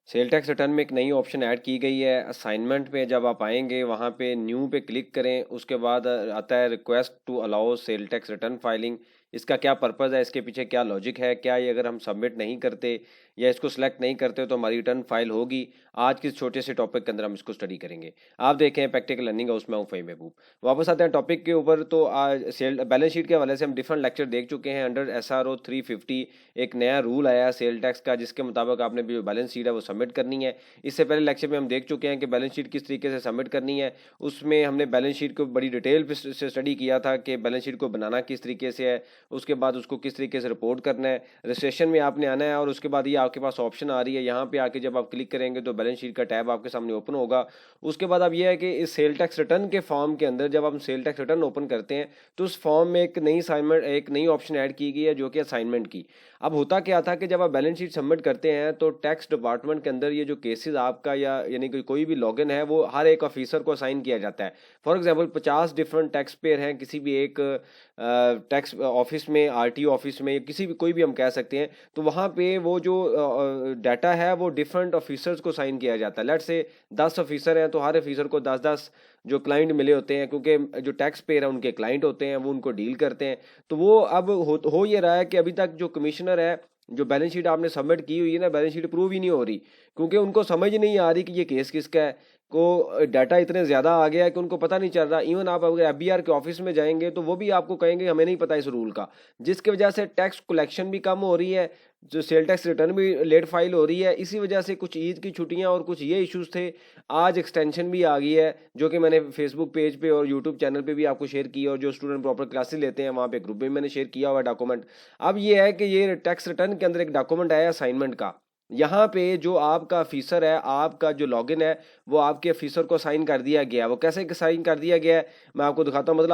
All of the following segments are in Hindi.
सेल टैक्स रिटर्न में एक नई ऑप्शन ऐड की गई है। असाइनमेंट पे जब आप आएंगे वहाँ पे न्यू पे क्लिक करें, उसके बाद आता है request to allow sale tax return filing. इसका क्या पर्पज़ है, इसके पीछे क्या लॉजिक है, क्या ये अगर हम सबमिट नहीं करते या इसको सिलेक्ट नहीं करते तो हमारी रिटर्न फाइल होगी। आज के इस छोटे से टॉपिक के अंदर हम इसको स्टडी करेंगे। आप देखें प्रैक्टिकल लर्निंग हाउस में हूँ फ़हीम महबूब। वापस आते हैं टॉपिक के ऊपर। तो आज सेल बैलेंस शीट के हवाले से हम डिफरेंट लेक्चर देख चुके हैं। अंडर SRO 350 एक नया रूल आया सेल टैक्स का, जिसके मुताबिक आपने जो बैलेंस शीट है वो सबमिट करनी है। इससे पहले लेक्चर में हम देख चुके हैं कि बैलेंस शीट किस तरीके से सबमिट करनी है। उसमें हमने बैलेंस शीट को बड़ी डिटेल से स्टडी किया था कि बैलेंस शीट को बनाना किस तरीके से है, उसके बाद उसको किस तरीके से रिपोर्ट करना है। रजिस्ट्रेशन में आपने आना है और उसके बाद ये आपके पास ऑप्शन आ रही है। यहाँ पे आके जब आप क्लिक करेंगे तो बैलेंस शीट का टैब आपके सामने ओपन होगा। उसके बाद अब यह है कि इस सेल टैक्स रिटर्न के फॉर्म के अंदर जब हम सेल टैक्स रिटर्न ओपन करते हैं तो उस फॉर्म में एक नई ऑप्शन ऐड की गई है जो कि असाइनमेंट की। अब होता क्या था कि जब आप बैलेंस शीट सबमिट करते हैं तो टैक्स डिपार्टमेंट के अंदर ये जो केसेस आपका या यानी कि कोई भी लॉगिन है वो हर एक ऑफिसर को असाइन किया जाता है। For example 50 different tax payer हैं किसी भी एक टैक्स ऑफिस में, RTO ऑफिस में, किसी भी कोई भी हम कह सकते हैं। तो वहाँ पे वो जो डाटा है वो डिफरेंट ऑफिसर्स को साइन किया जाता है। लेट्स से 10 ऑफिसर हैं तो हर ऑफिसर को 10-10 जो क्लाइंट मिले होते हैं, क्योंकि जो टैक्स पेयर है उनके क्लाइंट होते हैं, वो उनको डील करते हैं। तो वो अब हो ये रहा है कि अभी तक जो कमिश्नर है, जो बैलेंस शीट आपने सबमिट की हुई है ना, बैलेंस शीट अप्रूव ही नहीं हो रही, क्योंकि उनको समझ नहीं आ रही कि ये केस किसका है। को डाटा इतने ज़्यादा आ गया है कि उनको पता नहीं चल रहा। इवन आप अगर FBR के ऑफिस में जाएंगे तो वो भी आपको कहेंगे हमें नहीं पता इस रूल का, जिसकी वजह से टैक्स कलेक्शन भी कम हो रही है, जो सेल टैक्स रिटर्न भी लेट फाइल हो रही है। इसी वजह से कुछ ईद की छुट्टियां और कुछ ये इश्यूज थे। आज एक्सटेंशन भी आ गई है जो कि मैंने फेसबुक पेज पे और यूट्यूब चैनल पे भी आपको शेयर किया, और जो स्टूडेंट प्रॉपर क्लासेस लेते हैं वहाँ पे ग्रुप में मैंने शेयर किया हुआ डॉक्यूमेंट। अब ये है कि ये टैक्स रिटर्न के अंदर एक डॉक्यूमेंट आया असाइनमेंट का। यहाँ पे जो आपका ऑफिसर है, आपका जो लॉगिन है वो आपके ऑफिसर को साइन कर दिया गया है। वो कैसे साइन कर दिया गया है मैं आपको दिखाता हूँ। मतलब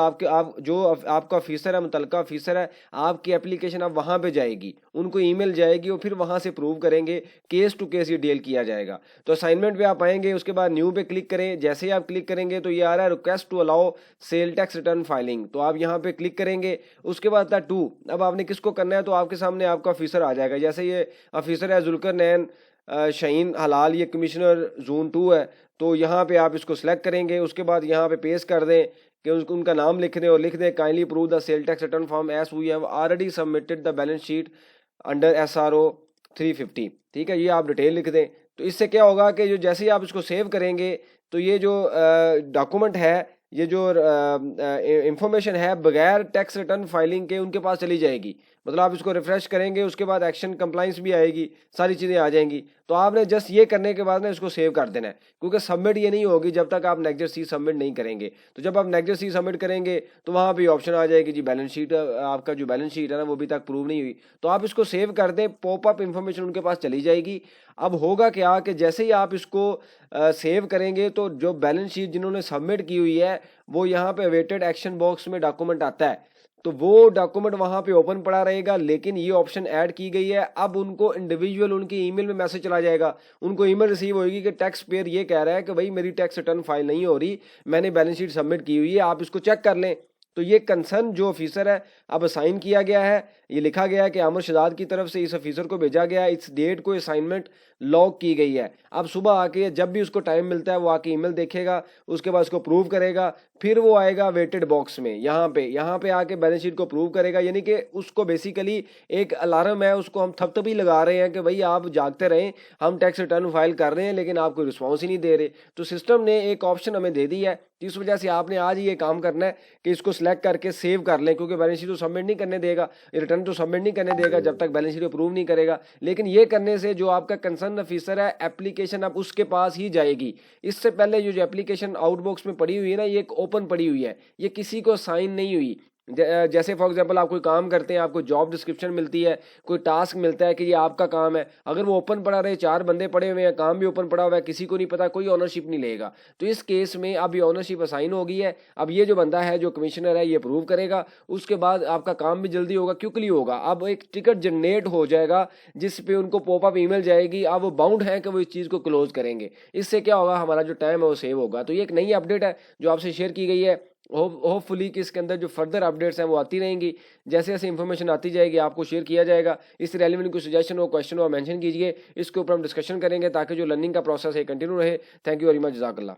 आपका ऑफिसर है, मुतलका ऑफिसर है, आपकी एप्लीकेशन अब वहाँ पे जाएगी, उनको ईमेल जाएगी, और फिर वहाँ से प्रूव करेंगे, केस टू केस ये डील किया जाएगा। तो असाइनमेंट पे आप आएंगे, उसके बाद न्यू पे क्लिक करें। जैसे ही आप क्लिक करेंगे तो ये आ रहा है request to allow sale tax return filing. तो आप यहाँ पे क्लिक करेंगे, उसके बाद आता है 2। अब आपने किसको करना है, तो आपके सामने आपका ऑफिसर आ जाएगा। जैसे ये ऑफिसर है जुल्कर नैन शहीन हलाल, ये कमिश्नर जोन 2 है। तो यहाँ पे आप इसको सिलेक्ट करेंगे, उसके बाद यहाँ पे पेस्ट कर दें कि उसको उनका नाम लिख दें और लिख दें kindly approve the sale tax return form as we have already submitted the balance sheet under SRO 350। ठीक है, ये आप डिटेल लिख दें। तो इससे क्या होगा कि जो जैसे ही आप इसको सेव करेंगे तो ये जो डॉक्यूमेंट है, ये जो इंफॉर्मेशन है, बगैर टैक्स रिटर्न फाइलिंग के उनके पास चली जाएगी। मतलब आप इसको रिफ्रेश करेंगे, उसके बाद एक्शन कंप्लाइंस भी आएगी, सारी चीज़ें आ जाएंगी। तो आपने जस्ट ये करने के बाद ना इसको सेव कर देना है, क्योंकि सबमिट ये नहीं होगी जब तक आप नेक्स्ट सी सबमिट नहीं करेंगे। तो जब आप नेक्स्ट सी सबमिट करेंगे तो वहाँ पे ऑप्शन आ जाएगी जी बैलेंस शीट, आपका जो बैलेंस शीट है ना वो अभी तक प्रूव नहीं हुई। तो आप इसको सेव कर दें, पॉपअप इन्फॉर्मेशन उनके पास चली जाएगी। अब होगा क्या कि जैसे ही आप इसको सेव करेंगे तो जो बैलेंस शीट जिन्होंने सबमिट की हुई है वो यहाँ पे अवेटेड एक्शन बॉक्स में डॉक्यूमेंट आता है, तो वो डॉक्यूमेंट वहां पे ओपन पड़ा रहेगा। लेकिन ये ऑप्शन ऐड की गई है, अब उनको इंडिविजुअल उनकी ईमेल में मैसेज चला जाएगा, उनको ईमेल रिसीव होगी कि टैक्स पेयर ये कह रहा है कि भाई मेरी टैक्स रिटर्न फाइल नहीं हो रही, मैंने बैलेंस शीट सबमिट की हुई है, आप इसको चेक कर लें। तो ये कंसर्न जो ऑफिसर है अब असाइन किया गया है, ये लिखा गया है कि आमिर शहजाद की तरफ से इस ऑफिसर को भेजा गया है, इस डेट को असाइनमेंट लॉग की गई है। अब सुबह आके जब भी उसको टाइम मिलता है वो आके ईमेल देखेगा, उसके बाद उसको प्रूव करेगा, फिर वो आएगा वेटेड बॉक्स में, यहाँ पे आके बैलेंस शीट को प्रूव करेगा। यानी कि उसको बेसिकली एक अलार्म है, उसको हम थपथपी लगा रहे हैं कि भाई आप जागते रहें, हम टैक्स रिटर्न फाइल कर रहे हैं लेकिन आप कोई रिस्पॉन्स ही नहीं दे रहे। तो सिस्टम ने एक ऑप्शन हमें दे दी है, इस वजह से आपने आज ये काम करना है कि इसको सिलेक्ट करके सेव कर लें, क्योंकि बैलेंस शीट तो सबमिट नहीं करने देगा, रिटर्न तो सबमिट नहीं करने देगा जब तक बैलेंस शीट अप्रूव नहीं करेगा। लेकिन ये करने से जो आपका कंसर्न ऑफिसर है, एप्लीकेशन अब उसके पास ही जाएगी। इससे पहले जो एप्लीकेशन आउटबॉक्स में पड़ी हुई है ना, ये एक ओपन पड़ी हुई है, ये किसी को साइन नहीं हुई। जैसे फॉर एग्जांपल आप कोई काम करते हैं, आपको जॉब डिस्क्रिप्शन मिलती है, कोई टास्क मिलता है कि ये आपका काम है, अगर वो ओपन पड़ा रहे, 4 बंदे पड़े हुए हैं, काम भी ओपन पड़ा हुआ है, किसी को नहीं पता, कोई ऑनरशिप नहीं लेगा। तो इस केस में अब ये ऑनरशिप असाइन हो गई है। अब ये जो बंदा है, जो कमिश्नर है, ये अप्रूव करेगा, उसके बाद आपका काम भी जल्दी होगा, क्विकली होगा। अब एक टिकट जनरेट हो जाएगा जिस पे उनको पॉपअप ईमेल जाएगी, अब वो बाउंड है कि वो इस चीज़ को क्लोज करेंगे। इससे क्या होगा, हमारा जो टाइम है वो सेव होगा। तो ये एक नई अपडेट है जो आपसे शेयर की गई है। होपफुली कि इसके अंदर जो फर्दर अपडेट्स हैं वो आती रहेंगी। जैसे जैसे इन्फॉर्मेशन आती जाएगी आपको शेयर किया जाएगा। इस रेलिवेंट कोई सजेशन हो, क्वेश्चन हो, मेंशन कीजिए, इसके ऊपर हम डिस्कशन करेंगे ताकि जो लर्निंग का प्रोसेस है कंटिन्यू रहे। थैंक यू वेरी मच, जज़ाकल्लाह।